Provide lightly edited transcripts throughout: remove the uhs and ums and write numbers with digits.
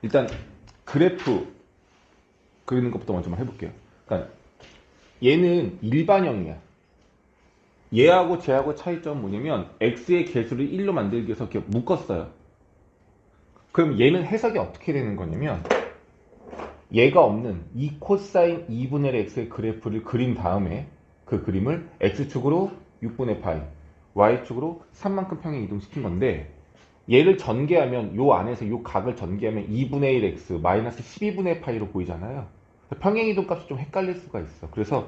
일단 그래프 그리는 것부터 먼저 한번 해볼게요. 그러니까 얘는 일반형이야. 얘하고 쟤하고 차이점은 뭐냐면 x의 개수를 1로 만들기 위해서 이렇게 묶었어요. 그럼 얘는 해석이 어떻게 되는 거냐면 얘가 없는 이 코사인 2분의 1 x의 그래프를 그린 다음에 그 그림을 x축으로 6분의 파이, y축으로 3만큼 평행 이동시킨 건데 얘를 전개하면 요 안에서 요 각을 전개하면 2분의 1 x 마이너스 12분의 파이로 보이잖아요. 평행 이동 값이 좀 헷갈릴 수가 있어. 그래서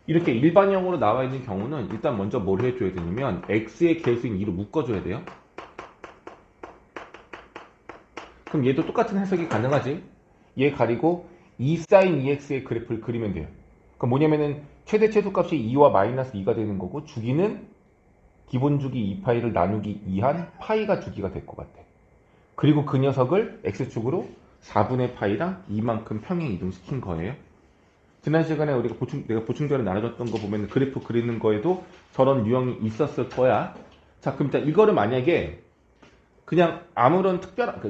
이렇게 일반형으로 나와 있는 경우는 일단 먼저 뭘 해줘야 되냐면 x의 개수인 2로 묶어줘야 돼요. 그럼 얘도 똑같은 해석이 가능하지. 얘 가리고 2sin 2x의 그래프를 그리면 돼요. 그럼 뭐냐면은 최대 최소값이 2와 마이너스 2가 되는 거고 주기는 기본 주기 2파이를 나누기 2한 파이가 주기가 될 것 같아. 그리고 그 녀석을 x축으로 4분의 파이랑 2만큼 평행 이동시킨 거예요. 지난 시간에 내가 보충전에 나눠줬던 거 보면 그래프 그리는 거에도 저런 유형이 있었을 거야. 자, 그럼 일단 이거를 만약에 그냥 아무런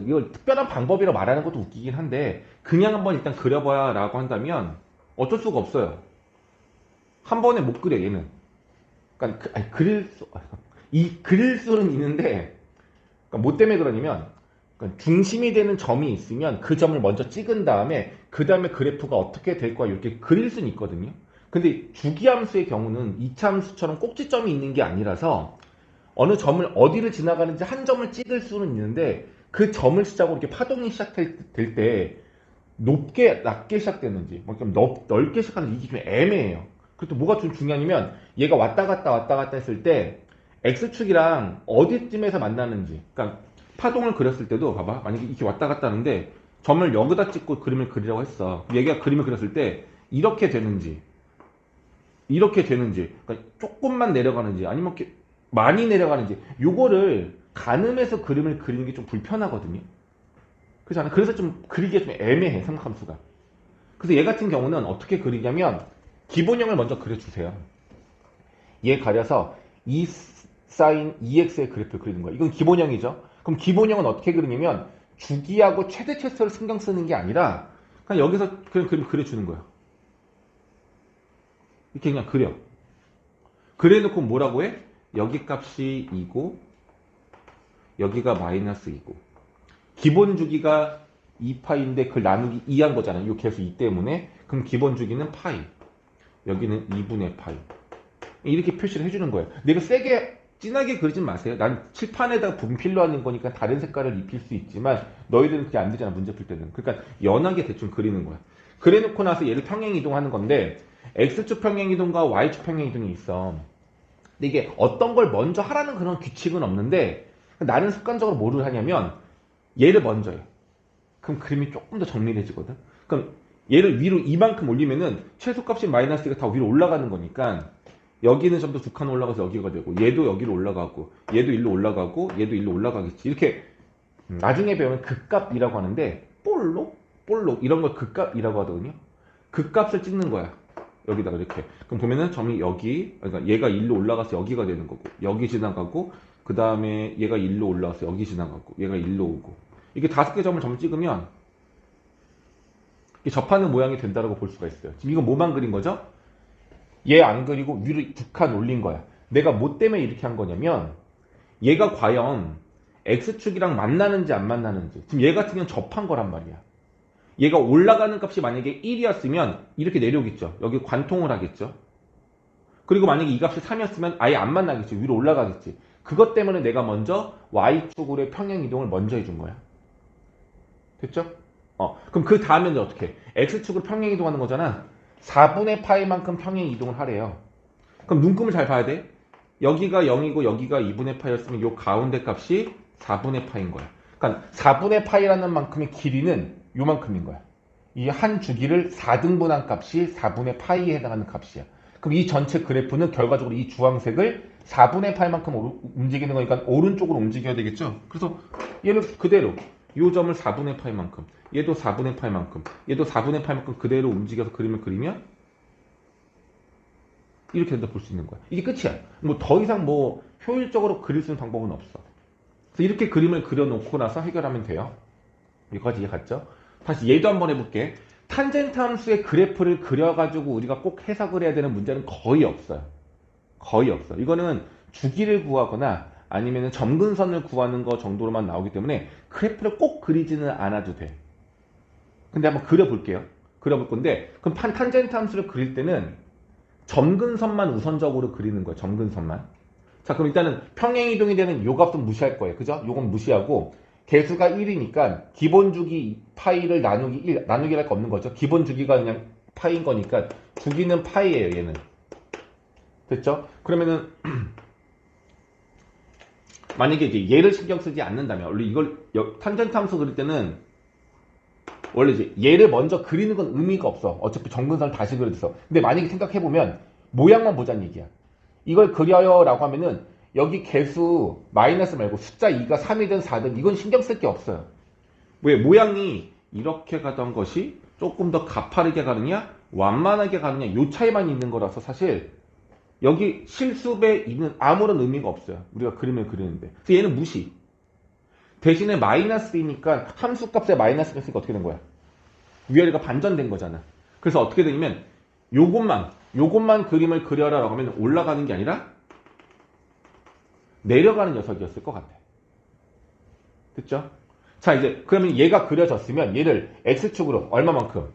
이걸 특별한 방법이라고 말하는 것도 웃기긴 한데 그냥 한번 일단 그려봐야 라고 한다면 어쩔 수가 없어요. 한 번에 못 그려 얘는. 그러니까 그릴 수는 있는데 그러니까 뭐 때문에 그러냐면 그러니까 중심이 되는 점이 있으면 그 점을 먼저 찍은 다음에 그 다음에 그래프가 어떻게 될 거야 이렇게 그릴 수는 있거든요. 근데 주기함수의 경우는 이차함수처럼 꼭지점이 있는 게 아니라서 어느 점을 어디를 지나가는지 한 점을 찍을 수는 있는데 그 점을 시작으로 이렇게 파동이 시작될 때 낮게 시작되는지 좀 넓게 시작하는지 이게 좀 애매해요. 그리고 또 뭐가 좀 중요하냐면 얘가 왔다 갔다 했을 때 x축이랑 어디쯤에서 만나는지. 그러니까 파동을 그렸을 때도 봐봐. 만약에 이렇게 왔다 갔다 하는데 점을 여기다 찍고 그림을 그리라고 했어. 얘가 그림을 그렸을 때 이렇게 되는지 그러니까 조금만 내려가는지 아니면 이렇게 많이 내려가는지 요거를 가늠해서 그림을 그리는 게 좀 불편하거든요. 그렇지 않아? 그래서 좀 그리기가 좀 애매해, 삼각함수가. 그래서 얘 같은 경우는 어떻게 그리냐면 기본형을 먼저 그려주세요. 얘 가려서 2 sin 2x의 그래프를 그리는 거야. 이건 기본형이죠. 그럼 기본형은 어떻게 그리냐면 주기하고 최대 최소를 신경 쓰는 게 아니라 그냥 여기서 그냥 그림 그려주는 거야. 이렇게 그냥 그려. 그래놓고 뭐라고 해? 여기 값이 2고 여기가 마이너스 2고 기본 주기가 2파인데 그걸 나누기 2한 거잖아요. 이 개수 2 때문에. 그럼 기본 주기는 파이. 여기는 2분의 파이. 이렇게 표시를 해주는 거예요. 근데 이거 세게 진하게 그리지 마세요. 난 칠판에다 분필로 하는 거니까 다른 색깔을 입힐 수 있지만 너희들은 그게 안 되잖아. 문제 풀 때는. 그러니까 연하게 대충 그리는 거야. 그래 놓고 나서 얘를 평행 이동하는 건데 x축 평행 이동과 y축 평행 이동이 있어. 근데 이게 어떤 걸 먼저 하라는 그런 규칙은 없는데 나는 습관적으로 뭐를 하냐면 얘를 먼저 해. 그럼 그림이 조금 더 정밀해지거든. 그럼 얘를 위로 이만큼 올리면은 최소값인 마이너스가 다 위로 올라가는 거니까 여기는 좀 더 두 칸 올라가서 여기가 되고 얘도 여기로 올라가고 얘도 일로 올라가고 얘도 일로 올라가겠지. 이렇게 나중에 배우면 극값이라고 하는데 볼록 이런 걸 극값이라고 하거든요. 극값을 찍는 거야. 여기다가 이렇게. 그럼 보면은 점이 여기, 그러니까 얘가 일로 올라가서 여기가 되는 거고 여기 지나가고 그 다음에 얘가 일로 올라가서 여기 지나가고 얘가 일로 오고 이게 5개 점을 전부 찍으면 접하는 모양이 된다고 볼 수가 있어요. 지금 이거 뭐만 그린 거죠? 얘 안 그리고 위로 2칸 올린 거야. 내가 뭐 때문에 이렇게 한 거냐면 얘가 과연 x축이랑 만나는지 안 만나는지. 지금 얘 같은 경우는 접한 거란 말이야. 얘가 올라가는 값이 만약에 1이었으면 이렇게 내려오겠죠. 여기 관통을 하겠죠. 그리고 만약에 이 값이 3이었으면 아예 안 만나겠지. 위로 올라가겠지. 그것 때문에 내가 먼저 y축으로의 평행 이동을 먼저 해준 거야. 됐죠? 그럼 그 다음에는 어떻게 해? x축으로 평행 이동하는 거잖아. 4분의 파이만큼 평행 이동을 하래요. 그럼 눈금을 잘 봐야 돼. 여기가 0이고 여기가 2분의 파이였으면 요 가운데 값이 4분의 파인 거야. 그러니까 4분의 파이라는 만큼의 길이는 요만큼인 거야. 이 한 주기를 4등분한 값이 4분의 파이에 해당하는 값이야. 그럼 이 전체 그래프는 결과적으로 이 주황색을 4분의 파이만큼 움직이는 거니까 오른쪽으로 움직여야 되겠죠? 그래서 얘를 그대로 이 점을 4분의 파이만큼 얘도 4분의 파이만큼 얘도 4분의 파이만큼 그대로 움직여서 그림을 그리면 이렇게 된다 볼 수 있는 거야. 이게 끝이야. 뭐 더 이상 뭐 효율적으로 그릴 수 있는 방법은 없어. 그래서 이렇게 그림을 그려놓고 나서 해결하면 돼요. 여기까지 이해 갔죠? 다시 얘도 한번 해볼게. 탄젠트 함수의 그래프를 그려가지고 우리가 꼭 해석을 해야 되는 문제는 거의 없어요. 거의 없어. 이거는 주기를 구하거나 아니면 점근선을 구하는 거 정도로만 나오기 때문에 그래프를 꼭 그리지는 않아도 돼. 근데 한번 그려볼게요. 그려볼 건데 그럼 탄젠트 함수를 그릴 때는 점근선만 우선적으로 그리는 거예요. 점근선만. 자, 그럼 일단은 평행이동이 되는 요 값은 무시할 거예요. 그죠? 요건 무시하고 개수가 1이니까 기본 주기 파이를 나누기를 할 거 없는 거죠. 기본 주기가 그냥 파이인 거니까 주기는 파이예요. 얘는. 됐죠? 그러면은 만약에 이제 얘를 신경 쓰지 않는다면 원래 이걸 탄젠트 함수 그릴 때는 원래 이제 얘를 먼저 그리는 건 의미가 없어. 어차피 정근선을 다시 그려서. 근데 만약에 생각해보면 모양만 보자는 얘기야. 이걸 그려요 라고 하면은 여기 개수 마이너스 말고 숫자 2가 3이든 4든 이건 신경 쓸 게 없어요. 왜? 모양이 이렇게 가던 것이 조금 더 가파르게 가느냐 완만하게 가느냐 요 차이만 있는 거라서 사실 여기 실습에 있는 아무런 의미가 없어요. 우리가 그림을 그리는데. 그래서 얘는 무시. 대신에 마이너스이니까 함수 값에 마이너스가 있으니까 어떻게 된 거야? 위아래가 반전된 거잖아. 그래서 어떻게 되냐면 요것만 그림을 그려라 라고 하면 올라가는 게 아니라 내려가는 녀석이었을 것 같아. 됐죠? 자, 이제 그러면 얘가 그려졌으면 얘를 x축으로 얼마만큼?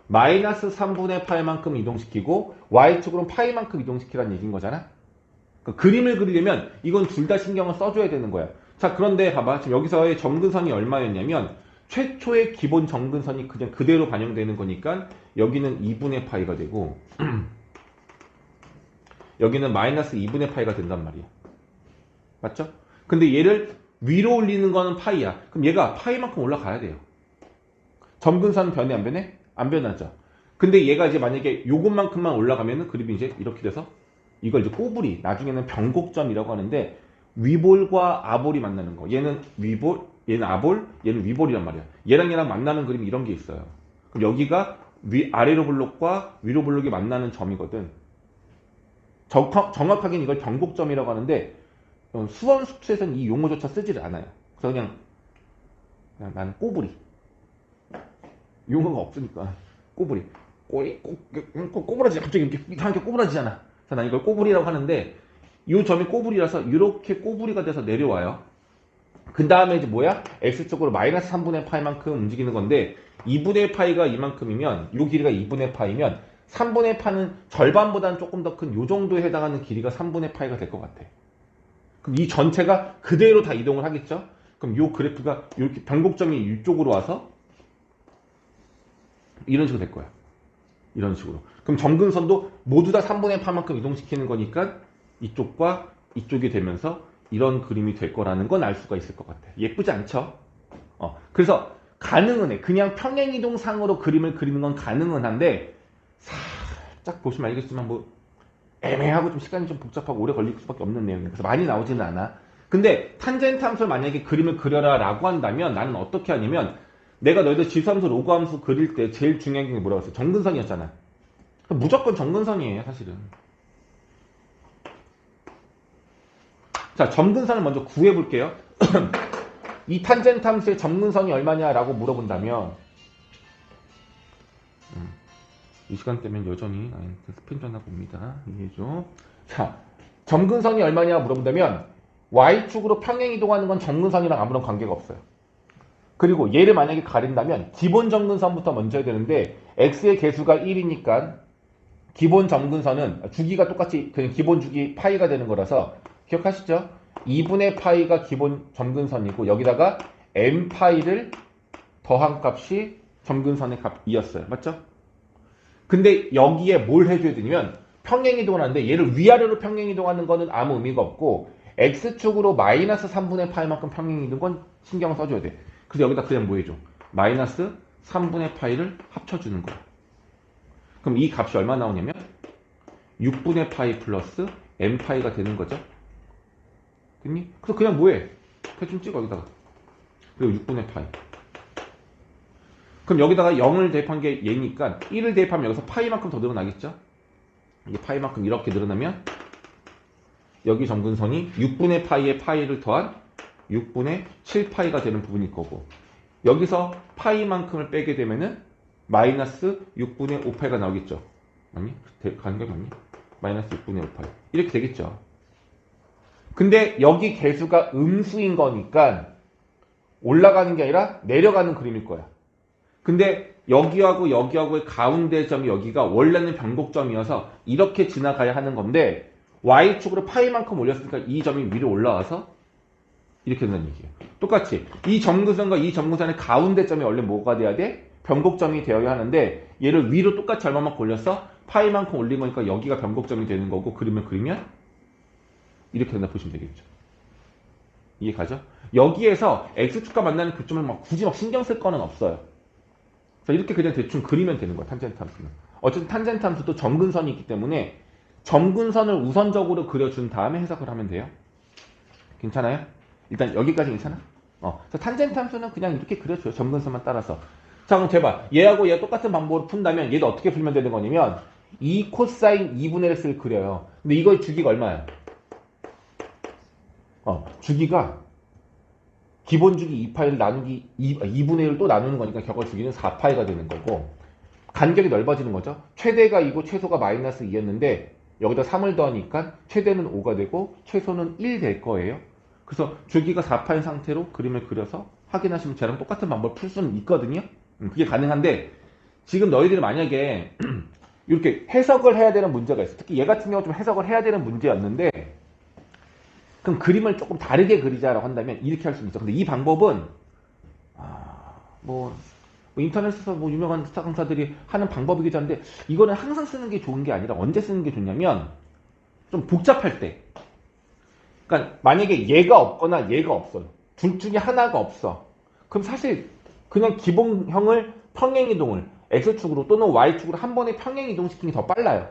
마이너스 3분의 파이만큼 이동시키고 y축으로 파이만큼 이동시키라는 얘기인 거잖아. 그러니까 그림을 그리려면 이건 둘 다 신경을 써줘야 되는 거야. 자, 그런데 봐봐. 지금 여기서의 점근선이 얼마였냐면 최초의 기본 점근선이 그냥 그대로 반영되는 거니까 여기는 2분의 파이가 되고 여기는 마이너스 2분의 파이가 된단 말이야. 맞죠? 근데 얘를 위로 올리는 거는 파이야. 그럼 얘가 파이만큼 올라가야 돼요. 점근선은 변해 안 변해? 안 변하죠. 근데 얘가 이제 만약에 요것만큼만 올라가면은 그림이 이제 이렇게 돼서 이걸 이제 꼬부리, 나중에는 변곡점이라고 하는데 위볼과 아볼이 만나는 거. 얘는 위볼, 얘는 아볼, 얘는 위볼이란 말이야. 얘랑 만나는 그림이 이런 게 있어요. 그럼 여기가 아래로 블록과 위로 블록이 만나는 점이거든. 정확하게는 이걸 변곡점이라고 하는데 수원 숙제에서는 이 용어조차 쓰지를 않아요. 그래서 그냥 나는 꼬부리. 용어가 없으니까 꼬부리. 꼬부라지잖아. 갑자기 이렇게 이상하게 꼬부라지잖아. 그래서 난 이걸 꼬부리라고 하는데 이 점이 꼬부리라서 이렇게 꼬부리가 돼서 내려와요. 그 다음에 이제 뭐야? x축으로 마이너스 3분의 파이만큼 움직이는 건데 2분의 파이가 이만큼이면 이 길이가 2분의 파이면 3분의 파는 절반보다는 조금 더 큰 이 정도에 해당하는 길이가 3분의 파이가 될 것 같아. 그럼 이 전체가 그대로 다 이동을 하겠죠? 그럼 이 그래프가 이렇게 변곡점이 이쪽으로 와서 이런 식으로 될 거야. 이런 식으로. 그럼 점근선도 모두 다 3분의 파만큼 이동시키는 거니까 이쪽과 이쪽이 되면서 이런 그림이 될 거라는 건 알 수가 있을 것 같아. 예쁘지 않죠? 그래서 가능은 해. 그냥 평행이동상으로 그림을 그리는 건 가능은 한데 살짝 보시면 알겠지만 뭐 애매하고 좀 시간이 좀 복잡하고 오래 걸릴 수밖에 없는 내용이에요. 그래서 많이 나오지는 않아. 근데 탄젠트 함수를 만약에 그림을 그려라 라고 한다면 나는 어떻게 하냐면 내가 너희들 지수함수 로그함수 그릴 때 제일 중요한 게 뭐라고 했어? 정근선이었잖아. 무조건 정근선이에요 사실은. 자, 점근선을 먼저 구해볼게요. 이 탄젠트 함수의 점근선이 얼마냐라고 물어본다면 이 시간 때문에 여전히 스핀 전화 봅니다. 이해해줘. 자, 점근선이 얼마냐 물어본다면 y축으로 평행 이동하는 건 점근선이랑 아무런 관계가 없어요. 그리고 얘를 만약에 가린다면 기본 점근선부터 먼저 해야 되는데 x의 개수가 1이니까 기본 점근선은 주기가 똑같이 그냥 기본 주기 파이가 되는 거라서 기억하시죠? 2분의 파이가 기본 점근선이고 여기다가 m 파이를 더한 값이 점근선의 값이었어요. 맞죠? 근데 여기에 뭘 해줘야 되냐면 평행이동을 하는데 얘를 위아래로 평행이동하는 거는 아무 의미가 없고 x축으로 마이너스 3분의 파이만큼 평행이동 건 신경 써줘야 돼. 그래서 여기다 그냥 뭐 해줘? 마이너스 3분의 파이를 합쳐주는 거야. 그럼 이 값이 얼마 나오냐면 6분의 파이 플러스 m 파이가 되는 거죠. 됐니? 그래서 그냥 뭐해? 대충 찍어 여기다가. 그리고 6분의 파이. 그럼 여기다가 0을 대입한 게 얘니까 1을 대입하면 여기서 파이만큼 더 늘어나겠죠? 이게 파이만큼 이렇게 늘어나면 여기 점근선이 6분의 파이의 파이를 더한 6분의 7파이가 되는 부분일 거고 여기서 파이만큼을 빼게 되면은 마이너스 6분의 5파이가 나오겠죠. 맞니? 간격 맞니? 마이너스 6분의 5파이. 이렇게 되겠죠. 근데 여기 개수가 음수인 거니까 올라가는 게 아니라 내려가는 그림일 거야. 근데 여기하고 여기하고의 가운데 점이 여기가 원래는 변곡점이어서 이렇게 지나가야 하는 건데 Y축으로 파이만큼 올렸으니까 이 점이 위로 올라와서 이렇게 된다는 얘기예요. 똑같이 이 점근선과 이 점근선의 가운데 점이 원래 뭐가 돼야 돼? 변곡점이 되어야 하는데 얘를 위로 똑같이 얼마만큼 올려서 파이만큼 올린 거니까 여기가 변곡점이 되는 거고 그림을 그리면 이렇게 된다 보시면 되겠죠. 이해 가죠? 여기에서 X축과 만나는 교점을 굳이 신경 쓸 거는 없어요. 그래서 이렇게 그냥 대충 그리면 되는 거야, 탄젠트 함수는. 어쨌든 탄젠트 함수도 점근선이 있기 때문에 점근선을 우선적으로 그려준 다음에 해석을 하면 돼요. 괜찮아요? 일단 여기까지 괜찮아? 그래서 탄젠트 함수는 그냥 이렇게 그려줘요. 점근선만 따라서. 자, 그럼 제발 얘하고 얘 똑같은 방법으로 푼다면 얘도 어떻게 풀면 되는 거냐면 2 코사인 2분의 x를 그려요. 근데 이거의 주기가 얼마야? 주기가 기본 주기 2파이를 나누기 2분의 1을 또 나누는 거니까 격을 주기는 4파이가 되는 거고 간격이 넓어지는 거죠. 최대가 2고 최소가 마이너스 2였는데 여기다 3을 더하니까 최대는 5가 되고 최소는 1 될 거예요. 그래서 주기가 4파인 상태로 그림을 그려서 확인하시면 쟤랑 똑같은 방법을 풀 수는 있거든요. 그게 가능한데 지금 너희들이 만약에 이렇게 해석을 해야 되는 문제가 있어. 특히 얘 같은 경우 좀 해석을 해야 되는 문제였는데 그럼 그림을 조금 다르게 그리자라고 한다면 이렇게 할 수는 있어. 근데 이 방법은 뭐 인터넷에서 뭐 유명한 스타 강사들이 하는 방법이기도 한데 이거는 항상 쓰는 게 좋은 게 아니라 언제 쓰는 게 좋냐면 좀 복잡할 때. 그러니까 만약에 얘가 없거나 얘가 없어요. 둘 중에 하나가 없어. 그럼 사실 그냥 기본형을 평행이동을 X축으로 또는 Y축으로 한 번에 평행이동시키는 게 더 빨라요.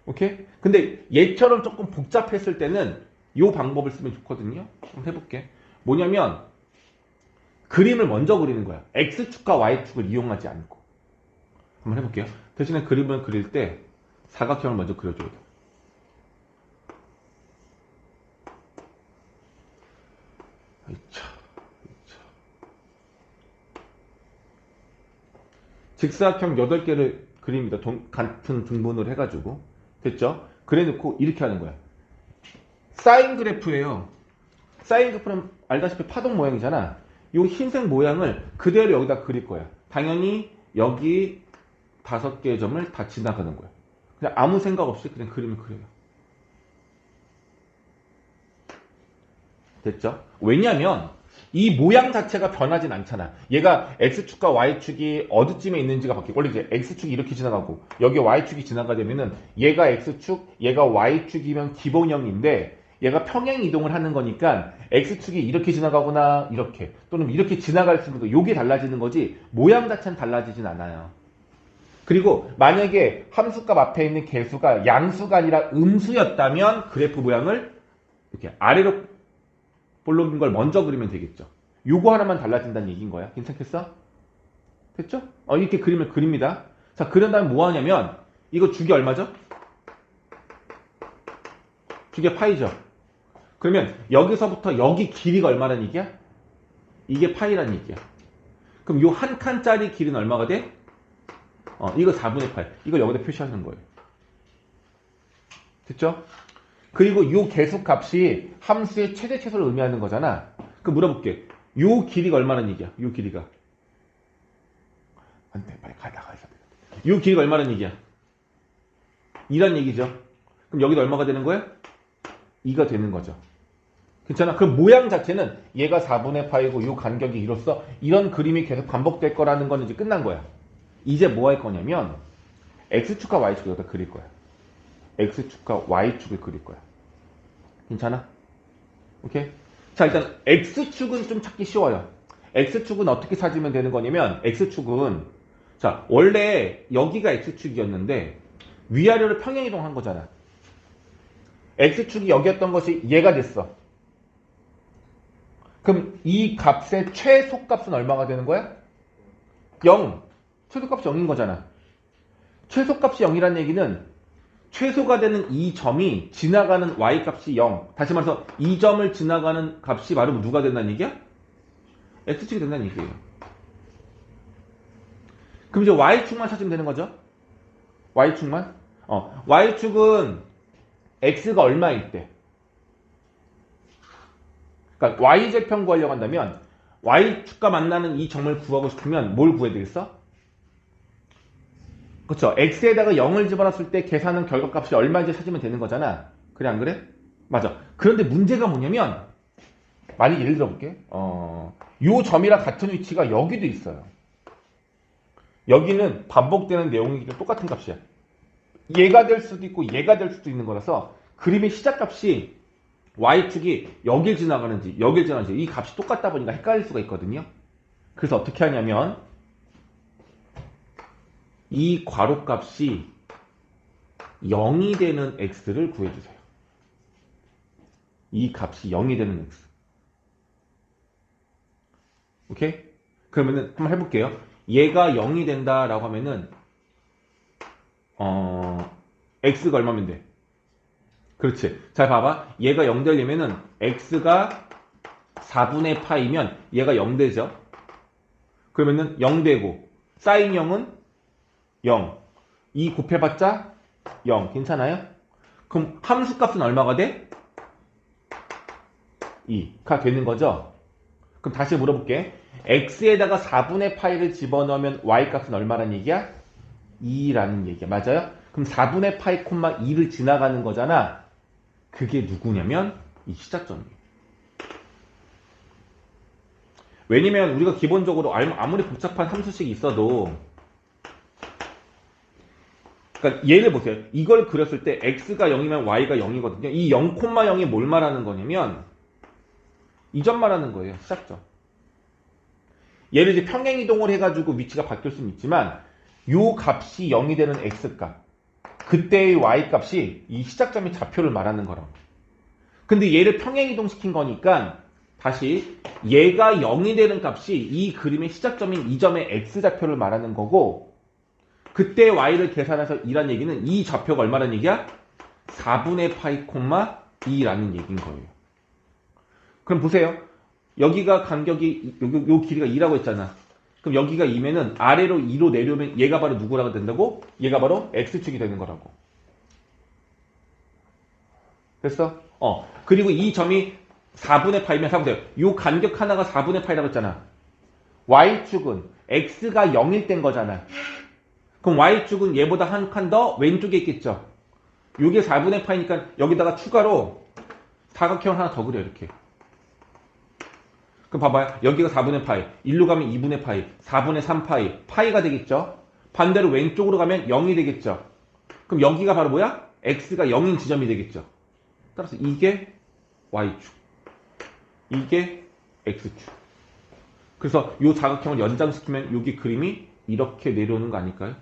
오케이? 근데 얘처럼 조금 복잡했을 때는 이 방법을 쓰면 좋거든요. 한번 해볼게. 뭐냐면 그림을 먼저 그리는 거야. X축과 Y축을 이용하지 않고. 한번 해볼게요. 대신에 그림을 그릴 때 사각형을 먼저 그려줘야 돼. 직사각형 8개를 그립니다. 같은 등분을 해가지고. 됐죠? 그래 놓고 이렇게 하는 거야. 사인 그래프예요. 사인 그래프는 알다시피 파동 모양이잖아. 이 흰색 모양을 그대로 여기다 그릴 거야. 당연히 여기 5개의 점을 다 지나가는 거야. 그냥 아무 생각 없이 그냥 그림을 그려요. 됐죠? 왜냐면 이 모양 자체가 변하진 않잖아. 얘가 X축과 Y축이 어디쯤에 있는지가 바뀌고 원래 이제 X축이 이렇게 지나가고 여기 Y축이 지나가려면은 얘가 X축, 얘가 Y축이면 기본형인데 얘가 평행 이동을 하는 거니까 X축이 이렇게 지나가거나 이렇게 또는 이렇게 지나갈 수 있는 거 요게 달라지는 거지 모양 자체는 달라지진 않아요. 그리고 만약에 함수값 앞에 있는 개수가 양수가 아니라 음수였다면 그래프 모양을 이렇게 아래로 볼록인 걸 먼저 그리면 되겠죠. 요거 하나만 달라진다는 얘기인 거야. 괜찮겠어? 됐죠? 이렇게 그림을 그립니다. 자, 그런 다음에 뭐 하냐면 이거 주기 얼마죠? 주기 파이죠. 그러면 여기서부터 여기 길이가 얼마란 얘기야? 이게 파이란 얘기야. 그럼 요 한 칸짜리 길이는 얼마가 돼? 이거 4분의 파이. 이걸 여기다 표시하는 거예요. 됐죠? 그리고 이 개수값이 함수의 최대 최소를 의미하는 거잖아. 그럼 물어볼게. 이 길이가 얼마란 얘기야? 이 길이가. 안 돼, 빨리 나가야 돼. 이 길이가 얼마란 얘기야? 2란 얘기죠. 그럼 여기도 얼마가 되는 거야? 2가 되는 거죠. 괜찮아? 그럼 모양 자체는 얘가 4분의 파이고 이 간격이 2로서 이런 그림이 계속 반복될 거라는 건 이제 끝난 거야. 이제 뭐 할 거냐면 X축과 Y축을 여기다 그릴 거야. X축과 Y축을 그릴 거야. 괜찮아? 오케이? 자, 일단 X축은 좀 찾기 쉬워요. X축은 어떻게 찾으면 되는 거냐면 X축은 자, 원래 여기가 X축이었는데 위아래로 평행이동한 거잖아. X축이 여기였던 것이 얘가 됐어. 그럼 이 값의 최소값은 얼마가 되는 거야? 0. 최소값이 0인 거잖아. 최소값이 0이라는 얘기는 최소가 되는 이 점이 지나가는 y값이 0. 다시 말해서 이 점을 지나가는 값이 바로 누가 된다는 얘기야? x축이 된다는 얘기예요. 그럼 이제 y축만 찾으면 되는 거죠? y축만? y축은 x가 얼마일 때? 그러니까 y제편 구하려고 한다면 y축과 만나는 이 점을 구하고 싶으면 뭘 구해야 되겠어? 그쵸? x에다가 0을 집어넣었을 때 계산은 결과값이 얼마인지 찾으면 되는 거잖아. 그래 안 그래? 맞아. 그런데 문제가 뭐냐면 만약 예를 들어볼게. 요 점이랑 같은 위치가 여기도 있어요. 여기는 반복되는 내용이기 때문에 똑같은 값이야. 얘가 될 수도 있고 얘가 될 수도 있는 거라서 그림의 시작값이 y축이 여길 지나가는지 여길 지나가는지 이 값이 똑같다 보니까 헷갈릴 수가 있거든요. 그래서 어떻게 하냐면 이 괄호값이 0이 되는 x를 구해주세요. 이 값이 0이 되는 x. 오케이? 그러면은 한번 해볼게요. 얘가 0이 된다라고 하면은 x가 얼마면 돼? 그렇지. 잘 봐봐. 얘가 0 되려면은 x가 4분의 파이면 얘가 0 되죠. 그러면은 0 되고 사인 0은 0. 2 곱해봤자 0. 괜찮아요? 그럼 함수 값은 얼마가 돼? 2가 되는 거죠. 그럼 다시 물어볼게. x에다가 4분의 파이를 집어넣으면 y 값은 얼마란 얘기야? 2라는 얘기야. 맞아요? 그럼 4분의 파이 콤마 2를 지나가는 거잖아. 그게 누구냐면 이 시작점이에요. 왜냐면 우리가 기본적으로 아무리 복잡한 함수식이 있어도 그러니까 얘를 보세요. 이걸 그렸을 때 x가 0이면 y가 0이거든요. 이 0,0이 뭘 말하는 거냐면 이 점 말하는 거예요. 시작점. 얘를 이제 평행이동을 해가지고 위치가 바뀔 수는 있지만 요 값이 0이 되는 x값 그때의 y값이 이 시작점의 좌표를 말하는 거라고. 근데 얘를 평행이동 시킨 거니까 다시 얘가 0이 되는 값이 이 그림의 시작점인 이 점의 x좌표를 말하는 거고 그때 y를 계산해서 2란 얘기는 이 좌표가 얼마란 얘기야? 4분의 파이 콤마 2라는 얘기인 거예요. 그럼 보세요. 여기가 간격이 요 길이가 2라고 했잖아. 그럼 여기가 2면은 아래로 2로 내려오면 얘가 바로 누구라고 된다고? 얘가 바로 x축이 되는 거라고. 됐어? 그리고 이 점이 4분의 파이면 사보세요. 요 간격 하나가 4분의 파이라고 했잖아. y축은 x가 0일 땐 거잖아. 그럼 y축은 얘보다 한 칸 더 왼쪽에 있겠죠. 요게 4분의 파이니까 여기다가 추가로 사각형 하나 더 그려 이렇게. 그럼 봐봐요. 여기가 4분의 파이, 1로 가면 2분의 파이, 4분의 3파이, 파이가 되겠죠. 반대로 왼쪽으로 가면 0이 되겠죠. 그럼 여기가 바로 뭐야? x가 0인 지점이 되겠죠. 따라서 이게 y축, 이게 x축. 그래서 이 사각형을 연장시키면 여기 그림이 이렇게 내려오는 거 아닐까요?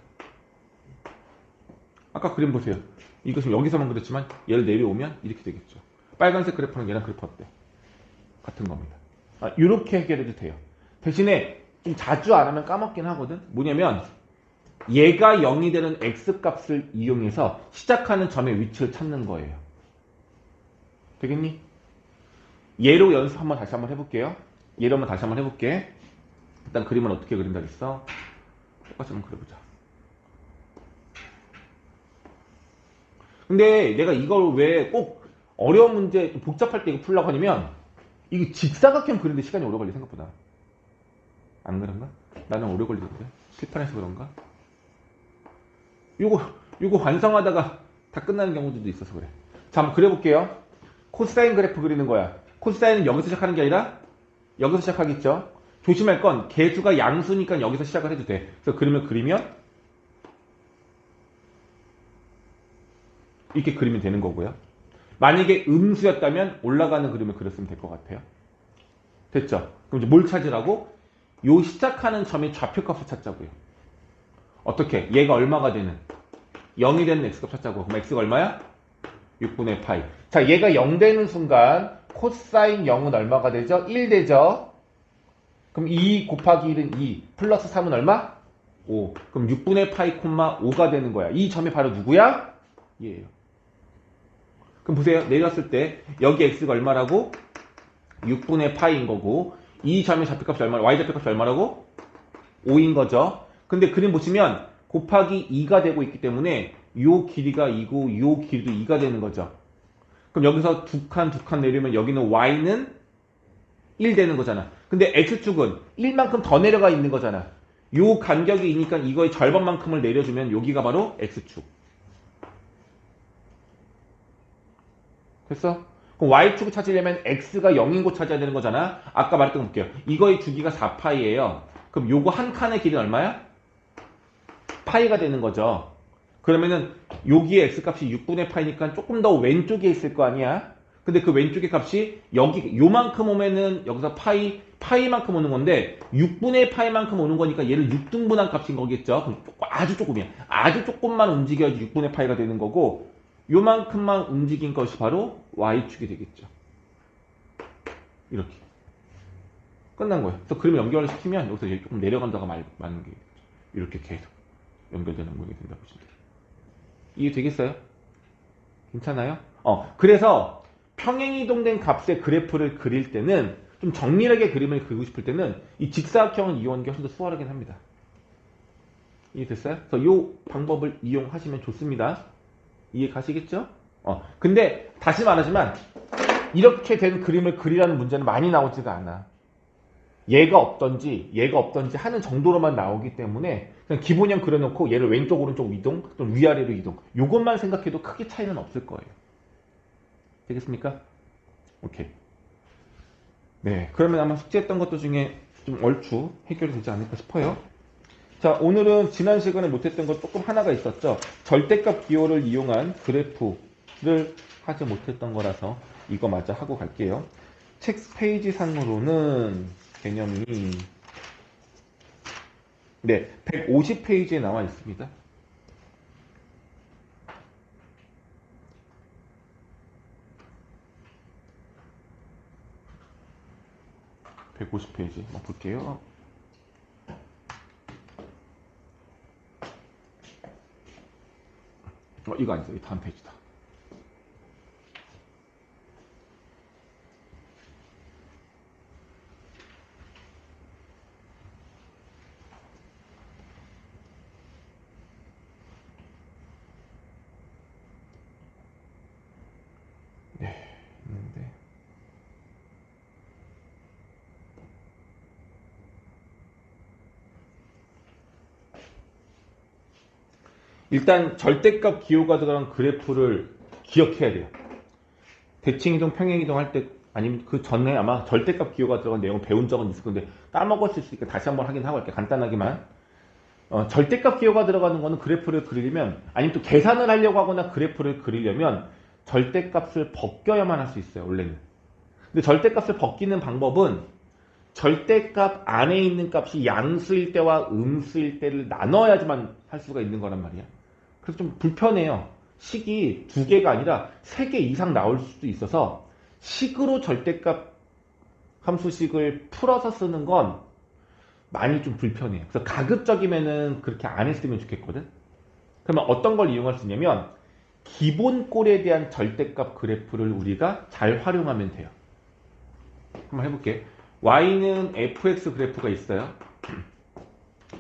아까 그림 보세요. 이거 지금 여기서만 그랬지만 얘를 내려오면 이렇게 되겠죠. 빨간색 그래프랑 얘랑 그래프 어때? 같은 겁니다. 이렇게 해결해도 돼요. 대신에 좀 자주 안 하면 까먹긴 하거든. 뭐냐면 얘가 0이 되는 x값을 이용해서 시작하는 점의 위치를 찾는 거예요. 되겠니? 얘로 연습 다시 한번 해볼게요. 얘로 한번 다시 한번 해볼게. 일단 그림을 어떻게 그린다 그랬어? 똑같이 한번 그려보자. 근데 내가 이걸 왜 꼭 어려운 문제, 복잡할 때 이거 풀려고 하냐면 이거 직사각형 그리는데 시간이 오래 걸려 생각보다. 안 그런가? 나는 오래 걸리던데. 실판해서 그런가? 요거 완성하다가 다 끝나는 경우들도 있어서 그래. 자, 한번 그려볼게요. 코사인 그래프 그리는 거야. 코사인은 여기서 시작하는 게 아니라 여기서 시작하겠죠. 조심할 건 개수가 양수니까 여기서 시작을 해도 돼. 그래서 그림을 그리면 이렇게 그리면 되는 거고요. 만약에 음수였다면 올라가는 그림을 그렸으면 될 것 같아요. 됐죠? 그럼 이제 뭘 찾으라고? 요 시작하는 점의 좌표값을 찾자고요. 어떻게? 얘가 얼마가 되는? 0이 되는 x값 찾자고. 그럼 x가 얼마야? 6분의 파이. 자, 얘가 0 되는 순간 코사인 0은 얼마가 되죠? 1 되죠? 그럼 2 곱하기 1은 2 플러스 3은 얼마? 5. 그럼 6분의 파이 콤마 5가 되는 거야. 이 점이 바로 누구야? 얘예요. 그럼 보세요. 내렸을 때 여기 x가 얼마라고? 6분의 파이인 거고 이 점의 좌표값이 얼마나, y 좌표값이 얼마라고? 5인 거죠. 근데 그림 보시면 곱하기 2가 되고 있기 때문에 요 길이가 2고 요 길이도 2가 되는 거죠. 그럼 여기서 두 칸 내리면 여기는 y는 1 되는 거잖아. 근데 x축은 1만큼 더 내려가 있는 거잖아. 요 간격이 있으니까 이거의 절반만큼을 내려주면 여기가 바로 x축. 됐어? 그럼 y축을 찾으려면 x가 0인 곳 찾아야 되는 거잖아. 아까 말했던 거 볼게요. 이거의 주기가 4파이예요. 그럼 요거 한 칸의 길이는 얼마야? 파이가 되는 거죠. 그러면은 여기에 x값이 6분의 파이니까 조금 더 왼쪽에 있을 거 아니야. 근데 그 왼쪽의 값이 여기 요만큼 오면은 여기서 파이만큼 오는 건데 6분의 파이만큼 오는 거니까 얘를 6등분한 값인 거겠죠. 그럼 아주 조금이야. 아주 조금만 움직여야지 6분의 파이가 되는 거고 요만큼만 움직인 것이 바로 y축이 되겠죠. 이렇게 끝난 거예요. 그래서 그림 연결을 시키면 여기서 조금 내려간다가 맞는 게 이렇게 계속 연결되는 모양이 된다고 보시면 돼요. 이해 되겠어요? 괜찮아요? 그래서 평행이동된 값의 그래프를 그릴 때는 좀 정밀하게 그림을 그리고 싶을 때는 이 직사각형을 이용하는 게 훨씬 더 수월하긴 합니다. 이해됐어요? 그래서 이 방법을 이용하시면 좋습니다. 이해 가시겠죠? 근데 다시 말하지만 이렇게 된 그림을 그리라는 문제는 많이 나오지가 않아. 얘가 없던지 하는 정도로만 나오기 때문에 그냥 기본형 그려놓고 얘를 왼쪽 오른쪽 이동 또는 위아래로 이동 요것만 생각해도 크게 차이는 없을 거예요. 되겠습니까? 오케이. 네, 그러면 아마 숙제했던 것들 중에 좀 얼추 해결이 되지 않을까 싶어요. 자, 오늘은 지난 시간에 못했던 것 조금 하나가 있었죠. 절대값 기호를 이용한 그래프를 하지 못했던 거라서 이거 마저 하고 갈게요. 책 페이지 상으로는 개념이 150페이지에 나와 있습니다. 150페이지 한번 볼게요. 이거 아니죠. 이 다음 페이지다. 네, 있는데. 일단 절대값 기호가 들어간 그래프를 기억해야 돼요. 대칭이동, 평행이동 할 때 아니면 그 전에 아마 절대값 기호가 들어간 내용을 배운 적은 있을 건데 까먹었을 수 있으니까 다시 한번 확인하고 할게요. 간단하게만. 절대값 기호가 들어가는 거는 그래프를 그리려면 아니면 또 계산을 하려고 하거나 그래프를 그리려면 절대값을 벗겨야만 할 수 있어요. 원래는. 근데 절대값을 벗기는 방법은 절대값 안에 있는 값이 양수일 때와 음수일 때를 나눠야지만 할 수가 있는 거란 말이야. 그래서 좀 불편해요. 식이 2개가 아니라 3개 이상 나올 수도 있어서 식으로 절대값 함수식을 풀어서 쓰는 건 많이 좀 불편해요. 그래서 가급적이면은 그렇게 안 했으면 좋겠거든. 그러면 어떤 걸 이용할 수 있냐면 기본꼴에 대한 절대값 그래프를 우리가 잘 활용하면 돼요. 한번 해볼게. y는 fx 그래프가 있어요.